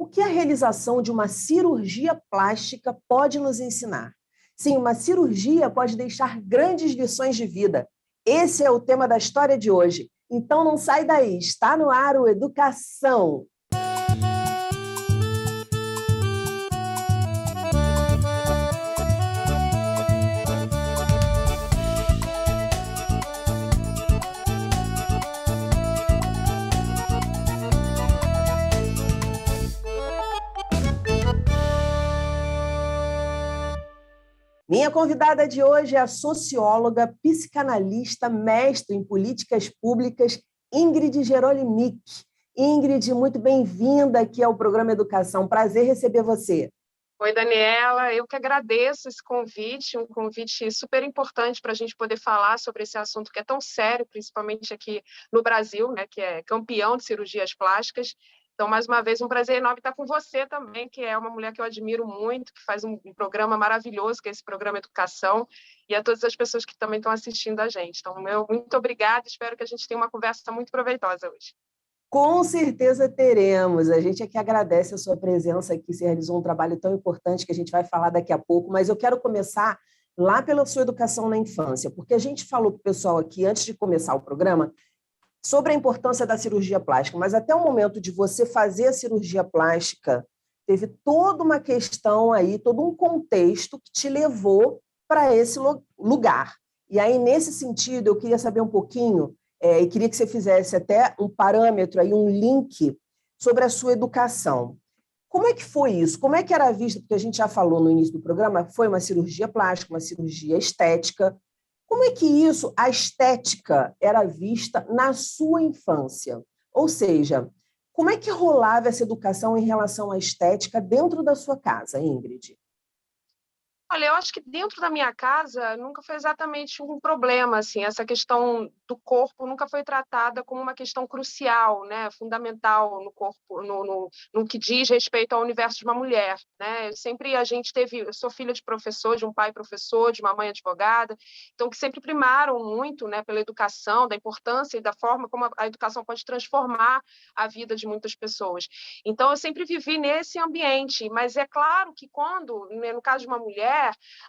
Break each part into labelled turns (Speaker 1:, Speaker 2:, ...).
Speaker 1: O que a realização de uma cirurgia plástica pode nos ensinar? Sim, uma cirurgia pode deixar grandes lições de vida. Esse é o tema da história de hoje. Então não sai daí, está no ar o Educação. Minha convidada de hoje é a socióloga, psicanalista, mestre em políticas públicas, Ingrid Gerolimic. Ingrid, muito bem-vinda aqui ao programa Educação. Prazer receber você.
Speaker 2: Oi, Daniela. Eu que agradeço esse convite, um convite super importante para a gente poder falar sobre esse assunto que é tão sério, principalmente aqui no Brasil, né, que é campeão de cirurgias plásticas. Então, mais uma vez, um prazer enorme estar com você também, que é uma mulher que eu admiro muito, que faz um programa maravilhoso, que é esse programa Educação, e a todas as pessoas que também estão assistindo a gente. Então, muito obrigada, espero que a gente tenha uma conversa muito proveitosa hoje.
Speaker 1: Com certeza teremos. A gente aqui agradece a sua presença aqui, você realizou um trabalho tão importante que a gente vai falar daqui a pouco, mas eu quero começar lá pela sua educação na infância, porque a gente falou para o pessoal aqui, antes de começar o programa, sobre a importância da cirurgia plástica, mas até o momento de você fazer a cirurgia plástica, teve toda uma questão aí, todo um contexto que te levou para esse lugar. E aí, nesse sentido, eu queria saber um pouquinho, e queria que você fizesse até um parâmetro, aí, um link sobre a sua educação. Como é que foi isso? Como é que era visto? Porque a gente já falou no início do programa, foi uma cirurgia plástica, uma cirurgia estética. Como é que isso, a estética, era vista na sua infância? Ou seja, como é que rolava essa educação em relação à estética dentro da sua casa, Ingrid?
Speaker 2: Olha, eu acho que dentro da minha casa nunca foi exatamente um problema, assim, essa questão do corpo nunca foi tratada como uma questão crucial, né, fundamental no corpo, no que diz respeito ao universo de uma mulher, né? Sempre a gente teve, eu sou filha de professor, de um pai professor, de uma mãe advogada, então que sempre primaram muito, né, pela educação, da importância e da forma como a educação pode transformar a vida de muitas pessoas. Então eu sempre vivi nesse ambiente, mas é claro que quando, né, no caso de uma mulher,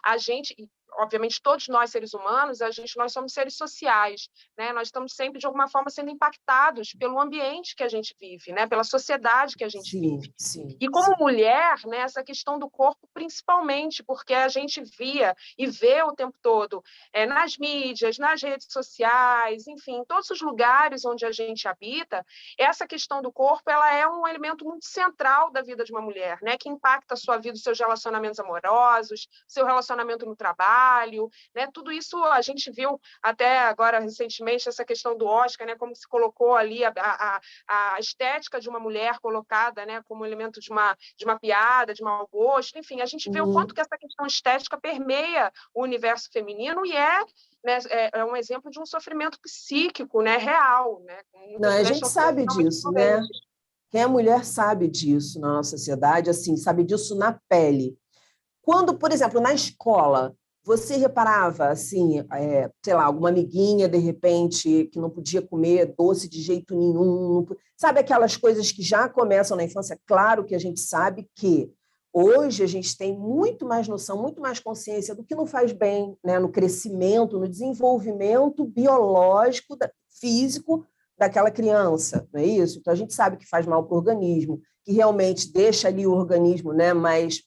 Speaker 2: a gente, obviamente todos nós seres humanos, nós somos seres sociais, né? Nós estamos sempre de alguma forma sendo impactados pelo ambiente que a gente vive, né? Pela sociedade que a gente vive.
Speaker 1: Sim.
Speaker 2: E como mulher, né, essa questão do corpo principalmente, porque a gente via e vê o tempo todo nas mídias, nas redes sociais, enfim, em todos os lugares onde a gente habita, essa questão do corpo ela é um elemento muito central da vida de uma mulher, né, que impacta a sua vida, os seus relacionamentos amorosos, seu relacionamento no trabalho, né? Tudo isso a gente viu até agora recentemente essa questão do Oscar, né? Como se colocou ali a estética de uma mulher colocada, né? Como elemento de uma piada, de mau gosto, enfim, a gente vê o quanto que essa questão estética permeia o universo feminino e né, é um exemplo de um sofrimento psíquico, né? Real, né?
Speaker 1: Não, a gente sabe disso, né? Quem é mulher sabe disso na nossa sociedade, assim, sabe disso na pele. Quando, por exemplo, na escola, você reparava, assim, sei lá, alguma amiguinha, de repente, que não podia comer doce de jeito nenhum, sabe aquelas coisas que já começam na infância? Claro que a gente sabe que hoje a gente tem muito mais noção, muito mais consciência do que não faz bem, né, no crescimento, no desenvolvimento biológico, físico daquela criança, não é isso? Então, a gente sabe que faz mal para o organismo, que realmente deixa ali o organismo, né, mais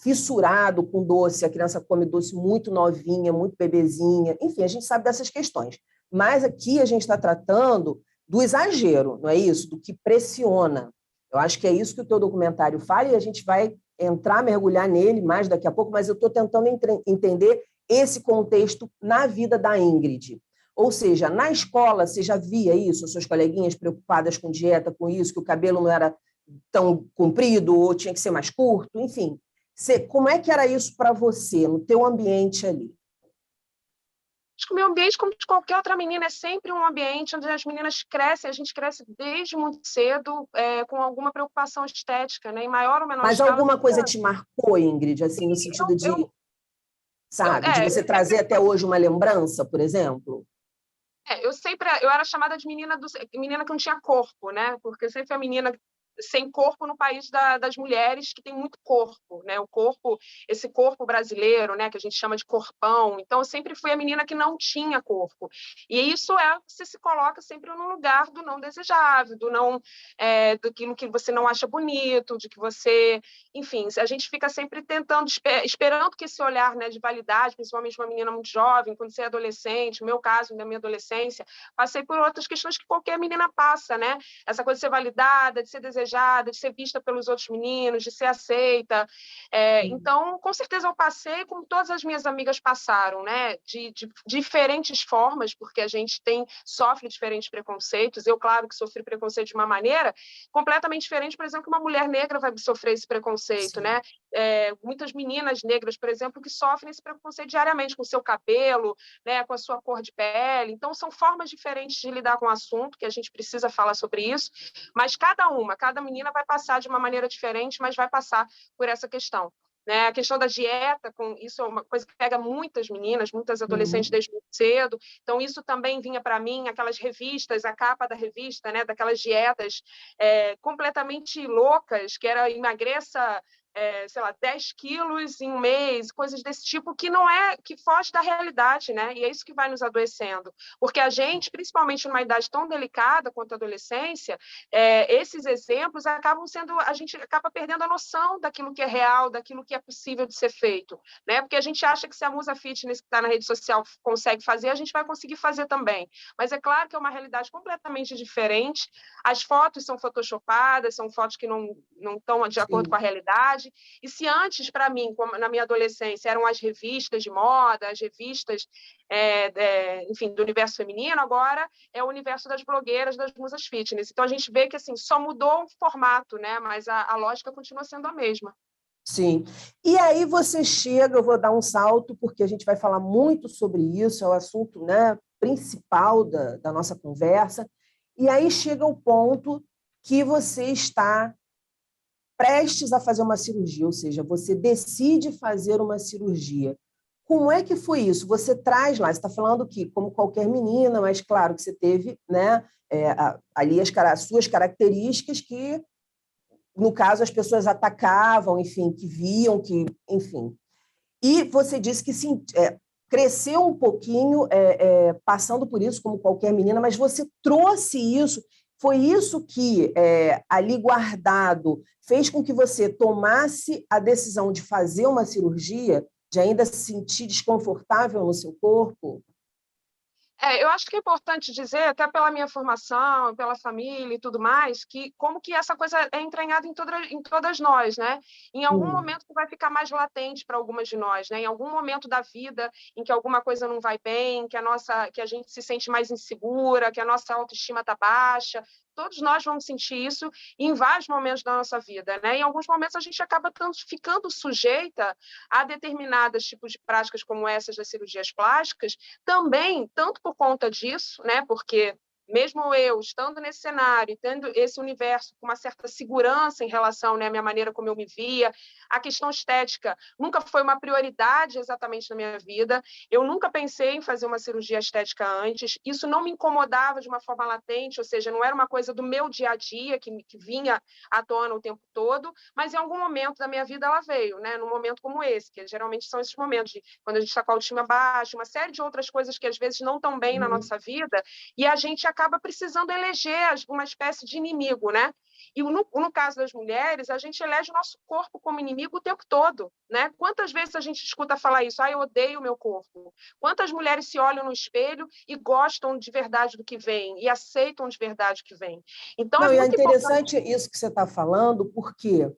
Speaker 1: fissurado com doce, a criança come doce muito novinha, muito bebezinha, enfim, a gente sabe dessas questões. Mas aqui a gente está tratando do exagero, não é isso? Do que pressiona. Eu acho que é isso que o teu documentário fala e a gente vai mergulhar nele mais daqui a pouco, mas eu estou tentando entender esse contexto na vida da Ingrid. Ou seja, na escola você já via isso, suas coleguinhas preocupadas com dieta, com isso, que o cabelo não era tão comprido ou tinha que ser mais curto, enfim. Como é que era isso para você, no teu ambiente ali?
Speaker 2: Acho que o meu ambiente, como de qualquer outra menina, é sempre um ambiente onde as meninas crescem, a gente cresce desde muito cedo com alguma preocupação estética, né? Em maior ou menor
Speaker 1: Mas
Speaker 2: escala.
Speaker 1: alguma coisa te marcou, Ingrid, assim, no sentido de você trazer até hoje uma lembrança, por exemplo?
Speaker 2: Eu era chamada de menina que não tinha corpo, né? Porque sempre a menina sem corpo no país das mulheres, que tem muito corpo, né? Esse corpo brasileiro, né? Que a gente chama de corpão. Então, eu sempre fui a menina que não tinha corpo. E isso você se coloca sempre no lugar do não desejável, daquilo que você não acha bonito, de que você... Enfim, a gente fica sempre tentando, esperando que esse olhar, né, de validade, principalmente uma menina muito jovem, quando você é adolescente, no meu caso, na minha adolescência, passei por outras questões que qualquer menina passa, né? Essa coisa de ser validada, de ser desejada, de ser vista pelos outros meninos, de ser aceita. Então, com certeza eu passei, como todas as minhas amigas passaram, né? De diferentes formas, porque a gente sofre diferentes preconceitos. Eu, claro, que sofri preconceito de uma maneira completamente diferente, por exemplo, que uma mulher negra vai sofrer esse preconceito,
Speaker 1: Sim.
Speaker 2: né? Muitas meninas negras, por exemplo, que sofrem esse preconceito diariamente com o seu cabelo, né? Com a sua cor de pele. Então, são formas diferentes de lidar com o assunto, que a gente precisa falar sobre isso, mas cada menina vai passar de uma maneira diferente, mas vai passar por essa questão. Né? A questão da dieta, isso é uma coisa que pega muitas meninas, muitas adolescentes desde muito cedo. Então, isso também vinha para mim, aquelas revistas, a capa da revista, né? Daquelas dietas completamente loucas, que era emagreça, sei lá, 10 quilos em um mês, coisas desse tipo, que foge da realidade, né? E é isso que vai nos adoecendo. Porque a gente, principalmente numa idade tão delicada quanto a adolescência, esses exemplos a gente acaba perdendo a noção daquilo que é real, daquilo que é possível de ser feito, né? Porque a gente acha que se a Musa Fitness que está na rede social consegue fazer, a gente vai conseguir fazer também. Mas é claro que é uma realidade completamente diferente. As fotos são photoshopadas, são fotos que não estão de acordo com a realidade. E se antes, para mim, na minha adolescência, eram as revistas de moda, as revistas, enfim, do universo feminino, agora é o universo das blogueiras, das musas fitness. Então, a gente vê que assim, só mudou o formato, né? Mas a lógica continua sendo a mesma.
Speaker 1: Sim. E aí você chega, eu vou dar um salto, porque a gente vai falar muito sobre isso, é o assunto, né, principal da nossa conversa, e aí chega o ponto que você está prestes a fazer uma cirurgia, ou seja, você decide fazer uma cirurgia. Como é que foi isso? Você traz lá, você está falando que, como qualquer menina, mas claro que você teve, né, ali as suas características que, no caso, as pessoas atacavam, enfim, que viam, que, enfim. E você disse que sim, cresceu um pouquinho passando por isso, como qualquer menina, mas você trouxe isso. Foi isso que, ali guardado, fez com que você tomasse a decisão de fazer uma cirurgia, de ainda se sentir desconfortável no seu corpo?
Speaker 2: Eu acho que é importante dizer, até pela minha formação, pela família e tudo mais, que como que essa coisa é entranhada em todas nós, né? Em algum momento que vai ficar mais latente para algumas de nós, né? Em algum momento da vida em que alguma coisa não vai bem, que a gente se sente mais insegura, que a nossa autoestima está baixa. Todos nós vamos sentir isso em vários momentos da nossa vida, né? Em alguns momentos a gente acaba ficando sujeita a determinados tipos de práticas como essas das cirurgias plásticas, também, tanto por conta disso, né? Porque mesmo eu estando nesse cenário, tendo esse universo com uma certa segurança em relação, né, à minha maneira como eu me via, a questão estética nunca foi uma prioridade exatamente na minha vida. Eu nunca pensei em fazer uma cirurgia estética antes. Isso não me incomodava de uma forma latente, ou seja, não era uma coisa do meu dia a dia que vinha à tona o tempo todo, mas em algum momento da minha vida ela veio, né? Num momento como esse, que geralmente são esses momentos de quando a gente está com a autoestima baixa, uma série de outras coisas que às vezes não estão bem na nossa vida, e a gente acaba precisando eleger uma espécie de inimigo, né? E no caso das mulheres, a gente elege o nosso corpo como inimigo o tempo todo, né? Quantas vezes a gente escuta falar isso? Eu odeio o meu corpo. Quantas mulheres se olham no espelho e gostam de verdade do que vem e aceitam de verdade o que vem? Então,
Speaker 1: Não,
Speaker 2: é
Speaker 1: e é
Speaker 2: muito
Speaker 1: interessante
Speaker 2: importante.
Speaker 1: isso que você está falando, porque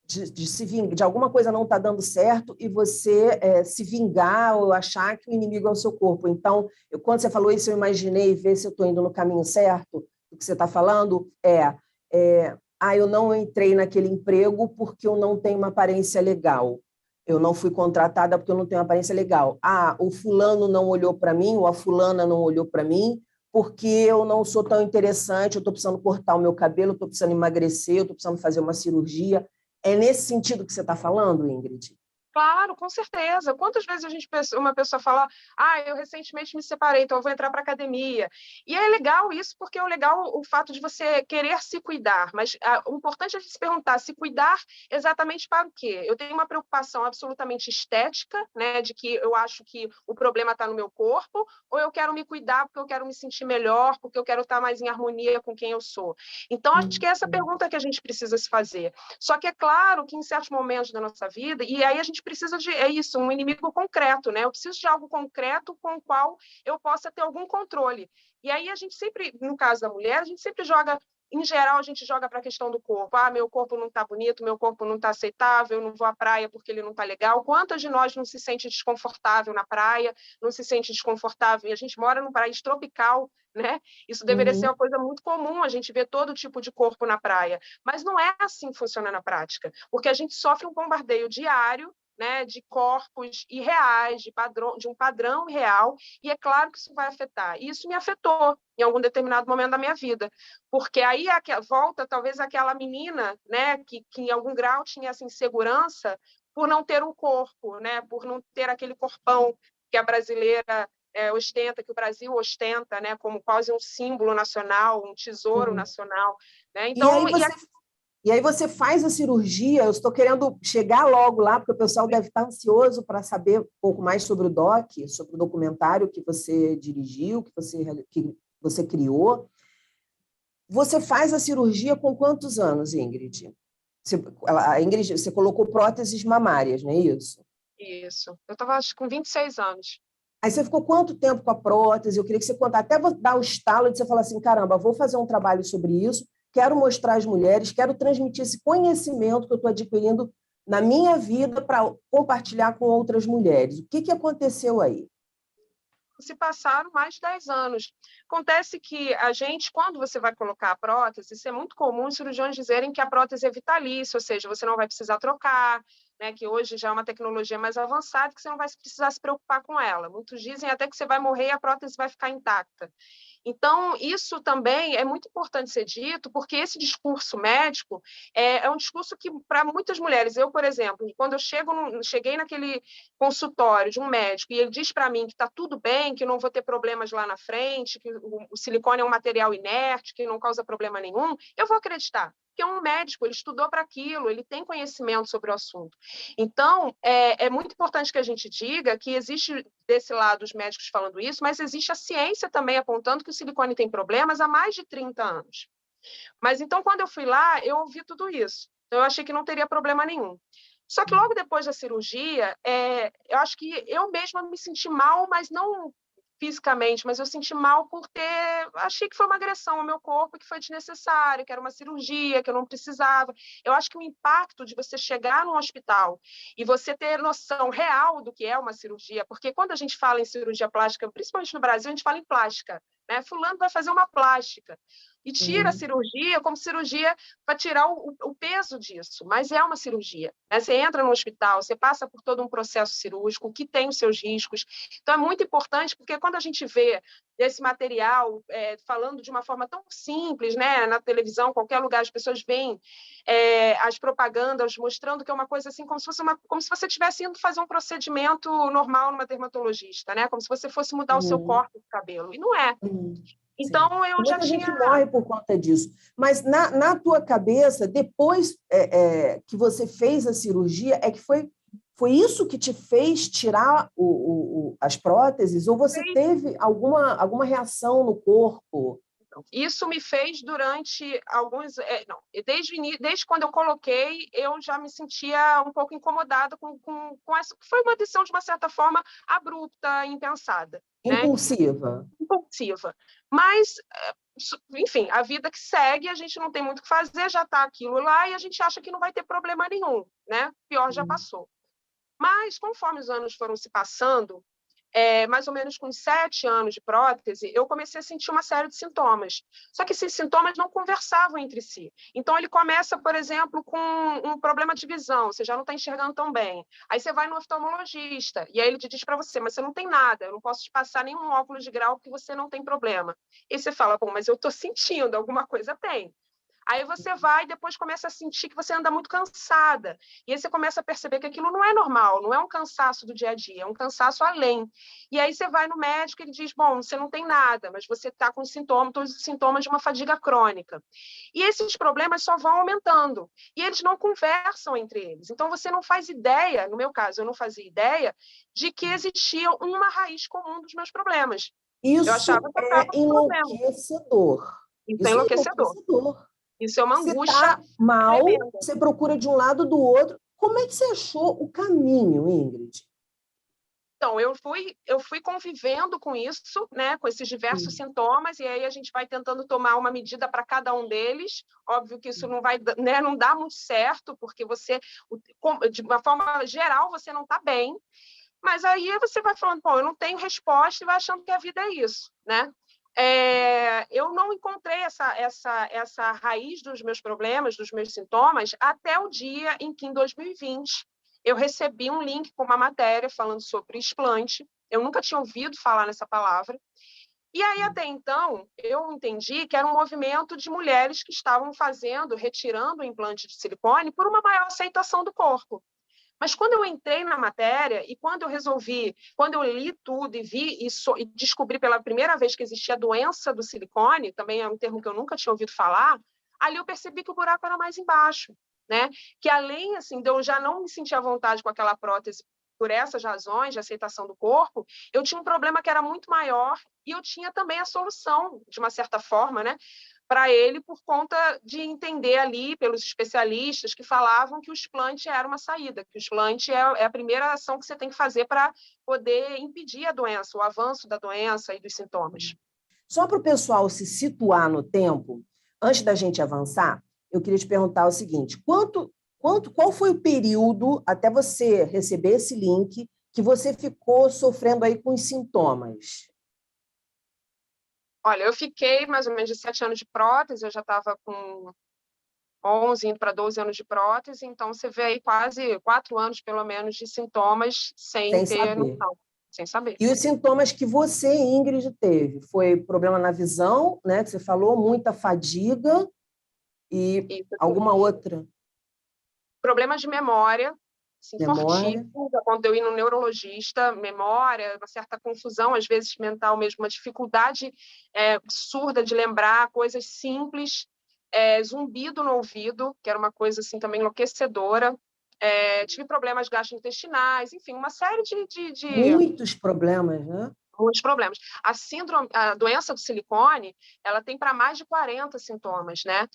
Speaker 1: de se vingar, de alguma coisa não está dando certo e você se vingar ou achar que o inimigo é o seu corpo. Então, quando você falou isso, eu imaginei ver se eu estou indo no caminho certo do que você está falando. Eu não entrei naquele emprego porque eu não tenho uma aparência legal. Eu não fui contratada porque eu não tenho uma aparência legal. O fulano não olhou para mim, ou a fulana não olhou para mim, porque eu não sou tão interessante, eu estou precisando cortar o meu cabelo, eu estou precisando emagrecer, eu estou precisando fazer uma cirurgia. É nesse sentido que você está falando, Ingrid?
Speaker 2: Claro, com certeza. Quantas vezes uma pessoa fala, eu recentemente me separei, então eu vou entrar para a academia. E é legal isso, porque é legal o fato de você querer se cuidar, mas o importante é se perguntar, se cuidar exatamente para o quê? Eu tenho uma preocupação absolutamente estética, né, de que eu acho que o problema está no meu corpo, ou eu quero me cuidar porque eu quero me sentir melhor, porque eu quero estar mais em harmonia com quem eu sou. Então, acho que é essa pergunta que a gente precisa se fazer. Só que é claro que em certos momentos da nossa vida, e aí a gente precisa de, um inimigo concreto, né? Eu preciso de algo concreto com o qual eu possa ter algum controle. E aí a gente sempre, no caso da mulher, a gente sempre joga, em geral, a gente joga para a questão do corpo. Meu corpo não está bonito, meu corpo não está aceitável, eu não vou à praia porque ele não está legal. Quantas de nós não se sente desconfortável na praia, não se sente desconfortável? E a gente mora num país tropical, né? Isso deveria ser uma coisa muito comum, a gente vê todo tipo de corpo na praia. Mas não é assim que funciona na prática, porque a gente sofre um bombardeio diário, né, de corpos irreais, de um padrão real, e é claro que isso vai afetar. E isso me afetou em algum determinado momento da minha vida, porque aí volta talvez aquela menina, né, que em algum grau tinha essa insegurança por não ter um corpo, né, por não ter aquele corpão que a brasileira ostenta, que o Brasil ostenta, né, como quase um símbolo nacional, um tesouro nacional, né?
Speaker 1: E aí
Speaker 2: Então,
Speaker 1: você faz a cirurgia, eu estou querendo chegar logo lá, porque o pessoal deve estar ansioso para saber um pouco mais sobre o sobre o documentário que você dirigiu, que você criou. Você faz a cirurgia com quantos anos, Ingrid? Ingrid, você colocou próteses mamárias, não é isso?
Speaker 2: Isso. Eu estava, acho, com 26 anos.
Speaker 1: Aí você ficou quanto tempo com a prótese? Eu queria que você contasse, até dar o estalo de você falar assim, caramba, vou fazer um trabalho sobre isso, quero mostrar às mulheres, quero transmitir esse conhecimento que eu estou adquirindo na minha vida para compartilhar com outras mulheres. O que aconteceu aí?
Speaker 2: Se passaram mais de 10 anos. Acontece que a gente, quando você vai colocar a prótese, isso é muito comum os cirurgiões dizerem que a prótese é vitalícia, ou seja, você não vai precisar trocar, né, que hoje já é uma tecnologia mais avançada, que você não vai precisar se preocupar com ela. Muitos dizem até que você vai morrer e a prótese vai ficar intacta. Então, isso também é muito importante ser dito, porque esse discurso médico é um discurso que, para muitas mulheres, eu, por exemplo, quando eu cheguei naquele consultório de um médico e ele diz para mim que está tudo bem, que não vou ter problemas lá na frente, que o silicone é um material inerte, que não causa problema nenhum, eu vou acreditar. Porque é um médico, ele estudou para aquilo, ele tem conhecimento sobre o assunto. Então, é muito importante que a gente diga que existe, desse lado, os médicos falando isso, mas existe a ciência também apontando que o silicone tem problemas há mais de 30 anos. Mas, então, quando eu fui lá, eu ouvi tudo isso. Então, eu achei que não teria problema nenhum. Só que logo depois da cirurgia, eu acho que eu mesma me senti mal, mas não fisicamente, mas eu senti mal por ter... Achei que foi uma agressão ao meu corpo, que foi desnecessário, que era uma cirurgia, que eu não precisava. Eu acho que o impacto de você chegar num hospital e você ter noção real do que é uma cirurgia, porque quando a gente fala em cirurgia plástica, principalmente no Brasil, a gente fala em plástica, né? Fulano vai fazer uma plástica. E tira a cirurgia como cirurgia para tirar o peso disso, mas é uma cirurgia, né? Você entra no hospital, você passa por todo um processo cirúrgico que tem os seus riscos. Então, é muito importante, porque quando a gente vê esse material falando de uma forma tão simples, né? Na televisão, qualquer lugar, as pessoas veem as propagandas mostrando que é uma coisa assim, como se você estivesse indo fazer um procedimento normal numa dermatologista, né? Como se você fosse mudar o seu corte de cabelo. E não é.
Speaker 1: Sim.
Speaker 2: Então, eu já
Speaker 1: Muita
Speaker 2: tinha...
Speaker 1: gente morre por conta disso. Mas na tua cabeça, depois que você fez a cirurgia, que foi isso que te fez tirar as próteses? Ou você teve alguma reação no corpo?
Speaker 2: Isso me fez durante alguns... não, desde quando eu coloquei, eu já me sentia um pouco incomodada com essa... Foi uma decisão, de uma certa forma, abrupta, impensada. Né?
Speaker 1: Impulsiva.
Speaker 2: Impulsiva. Mas, enfim, a vida que segue, a gente não tem muito o que fazer, já está aquilo lá e a gente acha que não vai ter problema nenhum. Né? O pior já passou. Mas, conforme os anos foram se passando, mais ou menos com 7 anos de prótese, eu comecei a sentir uma série de sintomas. Só que esses sintomas não conversavam entre si. Então, ele começa, por exemplo, com um problema de visão, você já não está enxergando tão bem. Aí você vai no oftalmologista, e aí ele te diz para você, mas você não tem nada, eu não posso te passar nenhum óculos de grau porque você não tem problema. E você fala, bom, mas eu estou sentindo, alguma coisa tem. Aí você vai e depois começa a sentir que você anda muito cansada. E aí você começa a perceber que aquilo não é normal, não é um cansaço do dia a dia, é um cansaço além. E aí você vai no médico e ele diz, bom, você não tem nada, mas você está com sintomas, todos os sintomas de uma fadiga crônica. E esses problemas só vão aumentando. E eles não conversam entre eles. Então você não faz ideia, no meu caso, eu não fazia ideia de que existia uma raiz comum dos meus problemas. Eu
Speaker 1: Isso
Speaker 2: achava que eu estava
Speaker 1: é
Speaker 2: com problema.
Speaker 1: enlouquecedor.
Speaker 2: Isso é
Speaker 1: Isso é
Speaker 2: enlouquecedor.
Speaker 1: enlouquecedor.
Speaker 2: Isso é uma
Speaker 1: Você
Speaker 2: angústia
Speaker 1: está mal,
Speaker 2: tremenda.
Speaker 1: você procura de um lado do outro. Como é que você achou o caminho, Ingrid?
Speaker 2: Então, eu fui convivendo com isso, né, com esses diversos sintomas, e aí a gente vai tentando tomar uma medida para cada um deles. Óbvio que isso não vai, né, não dá muito certo, porque você, de uma forma geral, você não está bem, mas aí você vai falando, pô, eu não tenho resposta e vai achando que a vida é isso, né? Eu não encontrei essa raiz dos meus problemas, dos meus sintomas, até o dia em que, em 2020, eu recebi um link com uma matéria falando sobre explante. Eu nunca tinha ouvido falar nessa palavra. E aí, até então, eu entendi que era um movimento de mulheres que estavam retirando o implante de silicone por uma maior aceitação do corpo. Mas quando eu entrei na matéria e quando eu li tudo e vi e descobri pela primeira vez que existia a doença do silicone, também é um termo que eu nunca tinha ouvido falar, ali eu percebi que o buraco era mais embaixo, né? Que além assim, de eu já não me sentir à vontade com aquela prótese por essas razões de aceitação do corpo, eu tinha um problema que era muito maior e eu tinha também a solução, de uma certa forma, né? Para ele, por conta de entender ali pelos especialistas que falavam que o explante era uma saída, que o explante é a primeira ação que você tem que fazer para poder impedir a doença, o avanço da doença e dos sintomas.
Speaker 1: Só para o pessoal se situar no tempo, antes da gente avançar, eu queria te perguntar o seguinte: qual foi o período até você receber esse link que você ficou sofrendo aí com os sintomas?
Speaker 2: Olha, eu fiquei mais ou menos de 7 anos de prótese, eu já estava com 11, indo para 12 anos de prótese, então você vê aí quase 4 anos, pelo menos, de sintomas sem
Speaker 1: Sem
Speaker 2: ter
Speaker 1: saber.
Speaker 2: noção, sem saber.
Speaker 1: E os sintomas que você, Ingrid, teve? Foi problema na visão, né, que você falou, muita fadiga e
Speaker 2: Isso, assim,
Speaker 1: alguma outra
Speaker 2: problemas de memória, assim,
Speaker 1: memória?
Speaker 2: fortíssimos, quando eu ir no neurologista, memória, uma certa confusão, às vezes mental mesmo, uma dificuldade surda de lembrar coisas simples, zumbido no ouvido, que era uma coisa assim também enlouquecedora, tive problemas gastrointestinais, enfim, uma série de
Speaker 1: Muitos problemas, né?
Speaker 2: muitos problemas. A doença do silicone, ela tem para mais de 40 sintomas, né?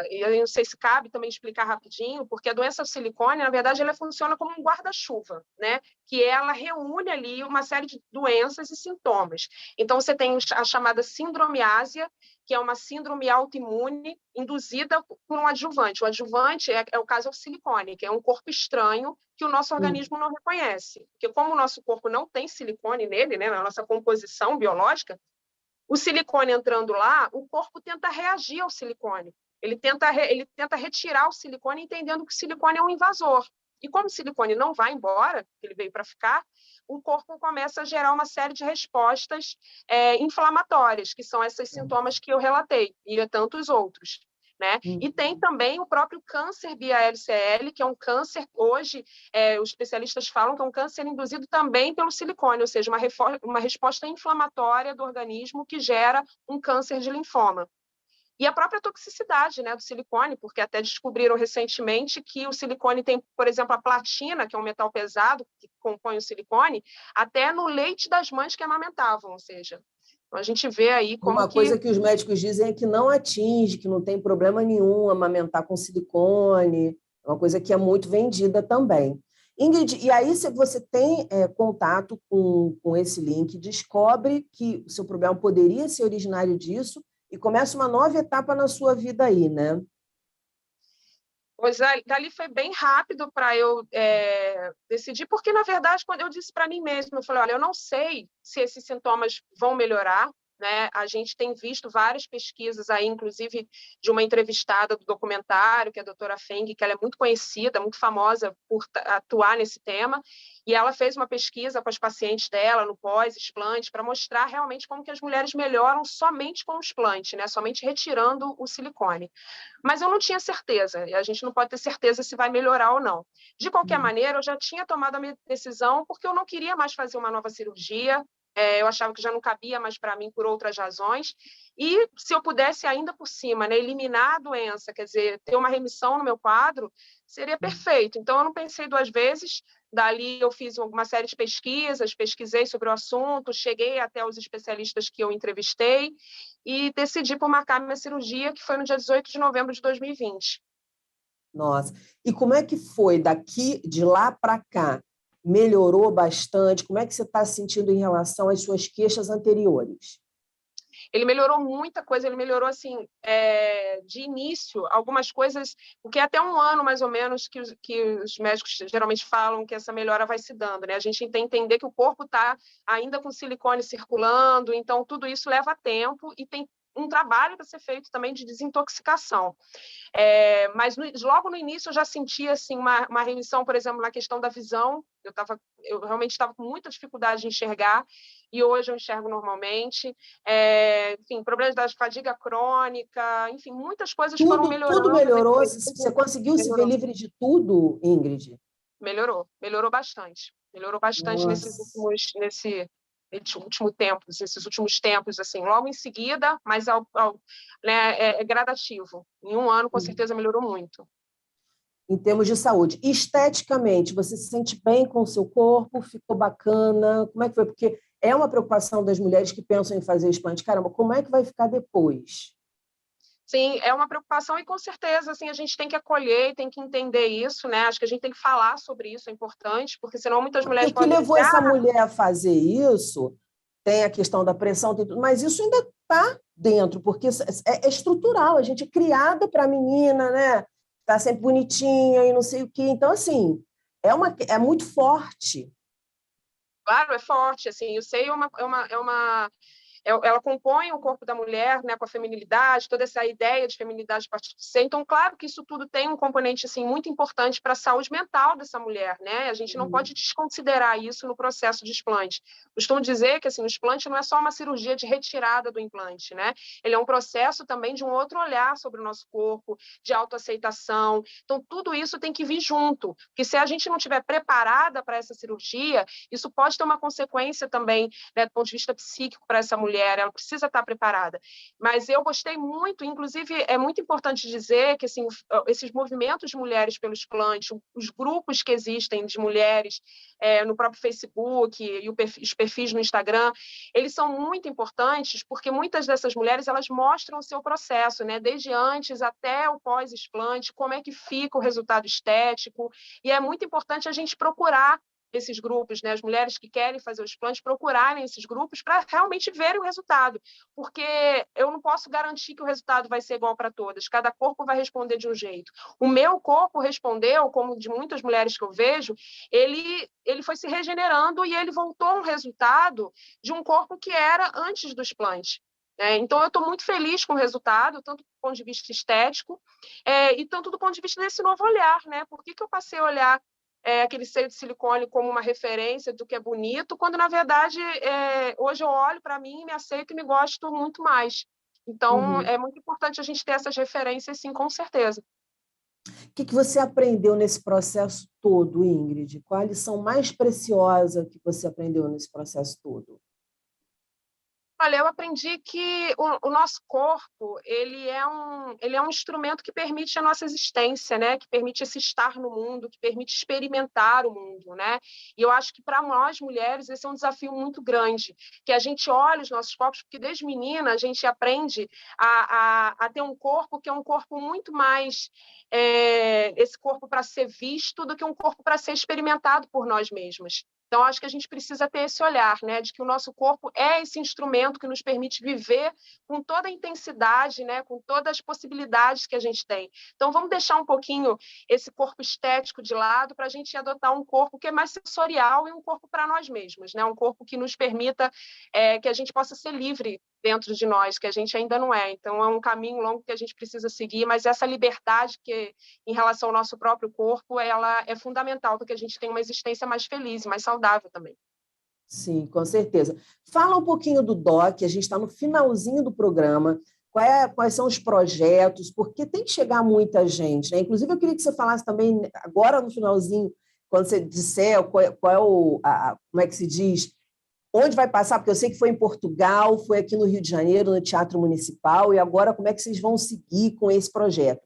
Speaker 2: E eu não sei se cabe também explicar rapidinho, porque a doença do silicone, na verdade, ela funciona como um guarda-chuva, né? Que ela reúne ali uma série de doenças e sintomas. Então, você tem a chamada sindromiásia, que é uma síndrome autoimune induzida por um adjuvante. O adjuvante é o caso do silicone, que é um corpo estranho que o nosso organismo não reconhece. Porque como o nosso corpo não tem silicone nele, né, na nossa composição biológica, o silicone entrando lá, o corpo tenta reagir ao silicone. Ele tenta retirar o silicone, entendendo que o silicone é um invasor. E como o silicone não vai embora, ele veio para ficar, o corpo começa a gerar uma série de respostas inflamatórias, que são esses sintomas que eu relatei, e tantos outros. Né? E tem também o próprio câncer via LCL, que é um câncer, hoje, os especialistas falam que é um câncer induzido também pelo silicone, ou seja, uma resposta inflamatória do organismo que gera um câncer de linfoma. E a própria toxicidade, né, do silicone, porque até descobriram recentemente que o silicone tem, por exemplo, a platina, que é um metal pesado que compõe o silicone, até no leite das mães que amamentavam, ou seja, a gente vê aí como
Speaker 1: Uma
Speaker 2: que...
Speaker 1: coisa que os médicos dizem é que não atinge, que não tem problema nenhum amamentar com silicone, é uma coisa que é muito vendida também. Ingrid, e aí se você tem contato com esse link, descobre que o seu problema poderia ser originário disso e começa uma nova etapa na sua vida aí, né?
Speaker 2: Pois é, dali foi bem rápido para eu decidir, porque, na verdade, quando eu disse para mim mesma, eu falei, olha, eu não sei se esses sintomas vão melhorar, né? A gente tem visto várias pesquisas aí, inclusive de uma entrevistada do documentário, que é a doutora Feng, que ela é muito conhecida, muito famosa por atuar nesse tema, e ela fez uma pesquisa com as pacientes dela no pós-explante para mostrar realmente como que as mulheres melhoram somente com o explante, né? Somente retirando o silicone. Mas eu não tinha certeza, e a gente não pode ter certeza se vai melhorar ou não. De qualquer maneira, eu já tinha tomado a minha decisão porque eu não queria mais fazer uma nova cirurgia, eu achava que já não cabia mais para mim por outras razões, e se eu pudesse ainda por cima, né, eliminar a doença, quer dizer, ter uma remissão no meu quadro, seria perfeito. Então, eu não pensei duas vezes, dali eu fiz uma série de pesquisas, pesquisei sobre o assunto, cheguei até os especialistas que eu entrevistei e decidi por marcar minha cirurgia, que foi no dia 18 de novembro de 2020.
Speaker 1: Nossa, e como é que foi daqui, de lá para cá? Melhorou bastante? Como é que você está se sentindo em relação às suas queixas anteriores?
Speaker 2: Ele melhorou muita coisa, ele melhorou, assim, de início, algumas coisas, porque até um ano, mais ou menos, que os médicos geralmente falam que essa melhora vai se dando, né? A gente tem que entender que o corpo está ainda com silicone circulando, então tudo isso leva tempo e tem um trabalho para ser feito também de desintoxicação. Mas logo no início eu já sentia assim, uma remissão, por exemplo, na questão da visão. Eu realmente estava com muita dificuldade de enxergar e hoje eu enxergo normalmente. Enfim, problemas da fadiga crônica, enfim, muitas coisas foram
Speaker 1: Tudo
Speaker 2: melhorando.
Speaker 1: melhorou? Você conseguiu se ver
Speaker 2: Melhorou,
Speaker 1: livre de tudo, Ingrid?
Speaker 2: melhorou bastante. Melhorou bastante
Speaker 1: Nossa.
Speaker 2: nesse último tempo, esses últimos tempos, assim, logo em seguida, mas né, é gradativo. Em um ano, com certeza, melhorou muito.
Speaker 1: Em termos de saúde. Esteticamente, você se sente bem com o seu corpo? Ficou bacana? Como é que foi? Porque é uma preocupação das mulheres que pensam em fazer explante. Caramba, como é que vai ficar depois?
Speaker 2: Sim, é uma preocupação e com certeza assim a gente tem que acolher e tem que entender isso, né? Acho que a gente tem que falar sobre isso, é importante, porque senão muitas
Speaker 1: Porque
Speaker 2: mulheres
Speaker 1: o que
Speaker 2: podem
Speaker 1: levou
Speaker 2: dizer,
Speaker 1: essa mulher a fazer isso tem a questão da pressão, tem tudo, mas isso ainda está dentro, porque é estrutural. A gente é criada para a menina, né? Tá sempre bonitinha e não sei o quê. Então, assim, é muito forte.
Speaker 2: claro, é forte, assim, o seio ela compõe o corpo da mulher, né, com a feminilidade, toda essa ideia de feminilidade a partir do seio. Então, claro que isso tudo tem um componente assim muito importante para a saúde mental dessa mulher, né? A gente não pode desconsiderar isso no processo de explante. Costumo dizer que assim, o explante não é só uma cirurgia de retirada do implante, né? Ele é um processo também de um outro olhar sobre o nosso corpo, de autoaceitação. Então, tudo isso tem que vir junto, porque se a gente não estiver preparada para essa cirurgia, isso pode ter uma consequência também, né, do ponto de vista psíquico para essa mulher, ela precisa estar preparada. Mas eu gostei muito, inclusive é muito importante dizer que assim, esses movimentos de mulheres pelo explante, os grupos que existem de mulheres no próprio Facebook e os perfis no Instagram, eles são muito importantes porque muitas dessas mulheres elas mostram o seu processo, né? Desde antes até o pós-explante, como é que fica o resultado estético, e é muito importante a gente procurar esses grupos, né, as mulheres que querem fazer o explante procurarem esses grupos para realmente verem o resultado, porque eu não posso garantir que o resultado vai ser igual para todas, cada corpo vai responder de um jeito. O meu corpo respondeu, como de muitas mulheres que eu vejo, ele foi se regenerando e ele voltou a um resultado de um corpo que era antes do explante. Então, eu estou muito feliz com o resultado, tanto do ponto de vista estético, e tanto do ponto de vista desse novo olhar, né? Por que eu passei a olhar aquele seio de silicone como uma referência do que é bonito, quando, na verdade, hoje eu olho para mim e me aceito e me gosto muito mais. Então,
Speaker 1: Uhum.
Speaker 2: é muito importante a gente ter essas referências, sim, com certeza.
Speaker 1: O que você aprendeu nesse processo todo, Ingrid? Qual a lição mais preciosa que você aprendeu nesse processo todo?
Speaker 2: Olha, eu aprendi que o nosso corpo ele é um instrumento que permite a nossa existência, né? Que permite esse estar no mundo, que permite experimentar o mundo, né? E eu acho que para nós mulheres esse é um desafio muito grande, que a gente olha os nossos corpos, porque desde menina a gente aprende a ter um corpo que é um corpo muito mais esse corpo para ser visto do que um corpo para ser experimentado por nós mesmas. Então, acho que a gente precisa ter esse olhar, né, de que o nosso corpo é esse instrumento que nos permite viver com toda a intensidade, né, com todas as possibilidades que a gente tem. Então, vamos deixar um pouquinho esse corpo estético de lado para a gente adotar um corpo que é mais sensorial e um corpo para nós mesmos, né, um corpo que nos permita que a gente possa ser livre dentro de nós, que a gente ainda não é. Então, é um caminho longo que a gente precisa seguir, mas essa liberdade que, em relação ao nosso próprio corpo, ela é fundamental para que a gente tenha uma existência mais feliz, mais saudável também.
Speaker 1: Sim, com certeza. Fala um pouquinho do DOC, a gente está no finalzinho do programa. Quais são os projetos? Porque tem que chegar muita gente, né? Inclusive, eu queria que você falasse também, agora no finalzinho, quando você disser qual é como é que se diz, onde vai passar, porque eu sei que foi em Portugal, foi aqui no Rio de Janeiro, no Teatro Municipal, e agora como é que vocês vão seguir com esse projeto?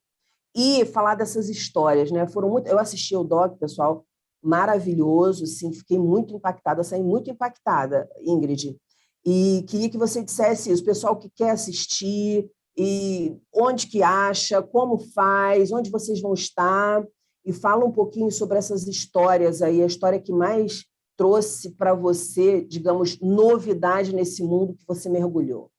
Speaker 1: E falar dessas histórias, né? Eu assisti o doc, pessoal, maravilhoso, assim, fiquei muito impactada, saí muito impactada, Ingrid. E queria que você dissesse isso, pessoal que quer assistir, e onde que acha, como faz, onde vocês vão estar, e fala um pouquinho sobre essas histórias aí, a história que mais trouxe para você, digamos, novidade nesse mundo que você mergulhou.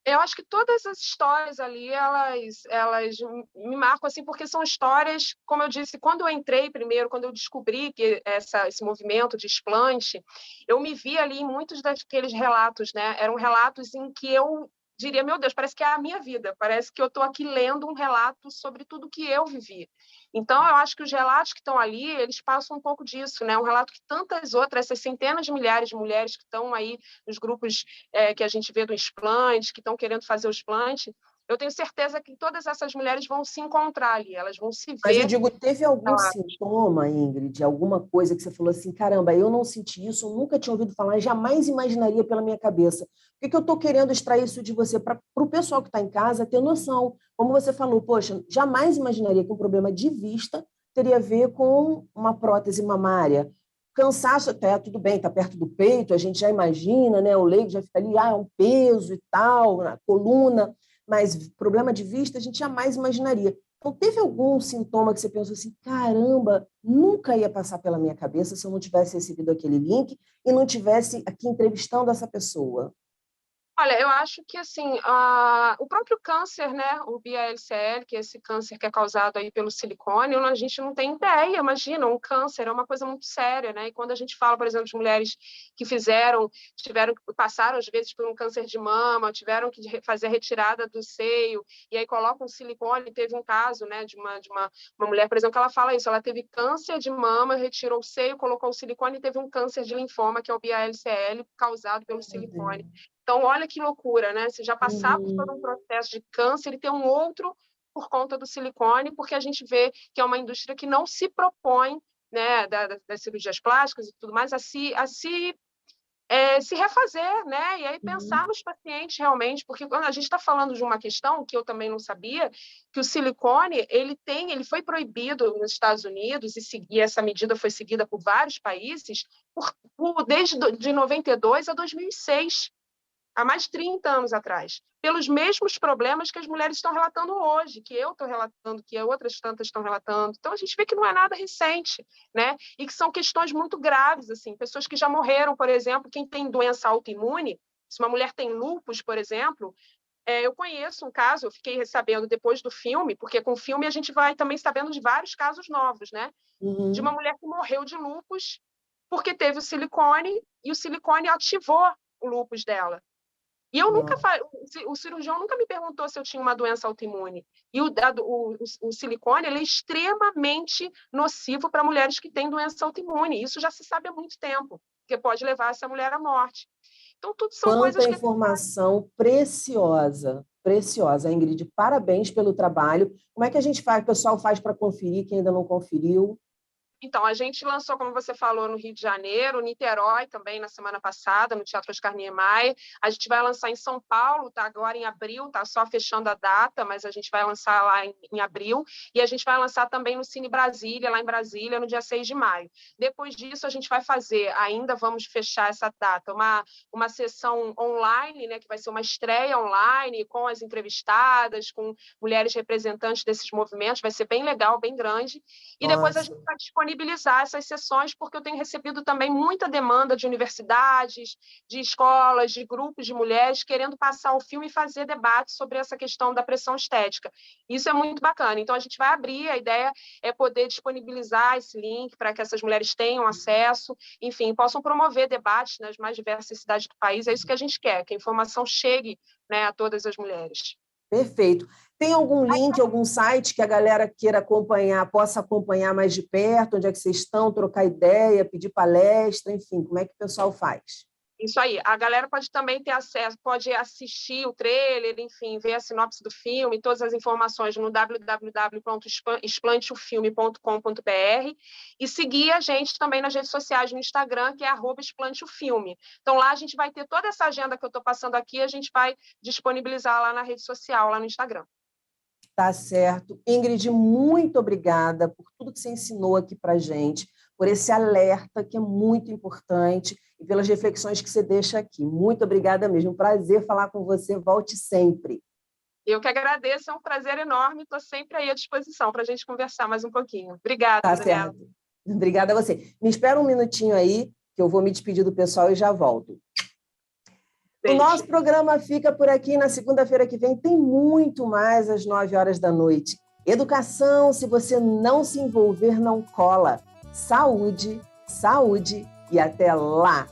Speaker 2: Eu acho que todas as histórias ali, elas me marcam, assim, porque são histórias, como eu disse, quando eu entrei primeiro, quando eu descobri que esse movimento de explante, eu me vi ali em muitos daqueles relatos, né? Eram relatos em que eu diria, meu Deus, parece que é a minha vida, parece que eu estou aqui lendo um relato sobre tudo que eu vivi. Então, eu acho que os relatos que estão ali, eles passam um pouco disso, né? Um relato que tantas outras, essas centenas de milhares de mulheres que estão aí nos grupos que a gente vê do explante, que estão querendo fazer o explante, eu tenho certeza que todas essas mulheres vão se encontrar ali, elas vão se
Speaker 1: Mas eu
Speaker 2: ver.
Speaker 1: digo, teve algum sintoma, Ingrid, alguma coisa que você falou assim, caramba, eu não senti isso, eu nunca tinha ouvido falar, jamais imaginaria pela minha cabeça. Por que eu estou querendo extrair isso de você? Para o pessoal que está em casa ter noção. Como você falou, poxa, jamais imaginaria que um problema de vista teria a ver com uma prótese mamária. Cansaço, até tudo bem, está perto do peito, a gente já imagina, né? O leigo já fica ali, é um peso e tal, na coluna, mas problema de vista a gente jamais imaginaria. Então, teve algum sintoma que você pensou assim, caramba, nunca ia passar pela minha cabeça se eu não tivesse recebido aquele link e não tivesse aqui entrevistando essa pessoa?
Speaker 2: Olha, eu acho que assim, o próprio câncer, né, o BALCL, que é esse câncer que é causado aí pelo silicone, a gente não tem ideia, imagina, um câncer é uma coisa muito séria, né? E quando a gente fala, por exemplo, de mulheres que passaram às vezes por um câncer de mama, tiveram que fazer a retirada do seio, e aí colocam silicone, teve um caso, né, de uma mulher, por exemplo, que ela fala isso, ela teve câncer de mama, retirou o seio, colocou o silicone e teve um câncer de linfoma, que é o BALCL, causado pelo silicone. Então, olha que loucura, né? Se já passar por todo um processo de câncer e ter um outro por conta do silicone, porque a gente vê que é uma indústria que não se propõe, né, das cirurgias plásticas e tudo mais, se refazer, né? E aí pensar nos pacientes realmente, porque quando a gente está falando de uma questão que eu também não sabia, que o silicone ele foi proibido nos Estados Unidos e essa medida foi seguida por vários países desde de 92 a 2006. Há mais de 30 anos atrás, pelos mesmos problemas que as mulheres estão relatando hoje, que eu estou relatando, que outras tantas estão relatando. Então, a gente vê que não é nada recente, né? E que são questões muito graves, assim, pessoas que já morreram, por exemplo, quem tem doença autoimune, se uma mulher tem lúpus, por exemplo, eu conheço um caso, eu fiquei sabendo depois do filme, porque com o filme a gente vai também sabendo de vários casos novos, né? De uma mulher que morreu de lúpus porque teve o silicone e o silicone ativou o lúpus dela. E eu nunca o cirurgião nunca me perguntou se eu tinha uma doença autoimune. E o silicone ele é extremamente nocivo para mulheres que têm doença autoimune. Isso já se sabe há muito tempo, que pode levar essa mulher à morte. Então, tudo são
Speaker 1: Quanta
Speaker 2: coisas que...
Speaker 1: informação preciosa, preciosa. Ingrid, parabéns pelo trabalho. Como é que a gente faz, o pessoal faz para conferir, quem ainda não conferiu?
Speaker 2: Então, a gente lançou, como você falou, no Rio de Janeiro, Niterói também na semana passada, no Teatro Oscar Niemeyer. A gente vai lançar em São Paulo, tá agora em abril, tá só fechando a data, mas a gente vai lançar lá em abril. E a gente vai lançar também no Cine Brasília, lá em Brasília, no dia 6 de maio. Depois disso, a gente vai fazer, ainda vamos fechar essa data, uma sessão online, né, que vai ser uma estreia online, com as entrevistadas, com mulheres representantes desses movimentos. Vai ser bem legal, bem grande. E depois a
Speaker 1: Nossa.
Speaker 2: gente vai disponibilizar disponibilizar essas sessões, porque eu tenho recebido também muita demanda de universidades, de escolas, de grupos de mulheres querendo passar o filme e fazer debate sobre essa questão da pressão estética. Isso é muito bacana. Então, a gente vai abrir, a ideia é poder disponibilizar esse link para que essas mulheres tenham acesso, enfim, possam promover debates nas mais diversas cidades do país. É isso que a gente quer, que a informação chegue, né, a todas as mulheres.
Speaker 1: Perfeito. Tem algum link, algum site que a galera queira acompanhar, possa acompanhar mais de perto? Onde é que vocês estão? Trocar ideia, pedir palestra, enfim, como é que o pessoal faz?
Speaker 2: Isso aí. A galera pode também ter acesso, pode assistir o trailer, enfim, ver a sinopse do filme, todas as informações no www.explanteofilme.com.br e seguir a gente também nas redes sociais, no Instagram, que é @explanteofilme. Então, lá a gente vai ter toda essa agenda que eu estou passando aqui, a gente vai disponibilizar lá na rede social, lá no Instagram.
Speaker 1: Tá certo. Ingrid, muito obrigada por tudo que você ensinou aqui para a gente, por esse alerta que é muito importante e pelas reflexões que você deixa aqui. Muito obrigada mesmo. Prazer falar com você. Volte sempre.
Speaker 2: Eu que agradeço, é um prazer enorme, estou sempre aí à disposição para a gente conversar mais um pouquinho. Obrigada,
Speaker 1: Tá
Speaker 2: Daniela.
Speaker 1: certo. Obrigada a você. Me espera um minutinho aí, que eu vou me despedir do pessoal e já volto. O nosso programa fica por aqui. Na segunda-feira que vem tem muito mais às 9 horas da noite. Educação, se você não se envolver, não cola. Saúde, saúde e até lá!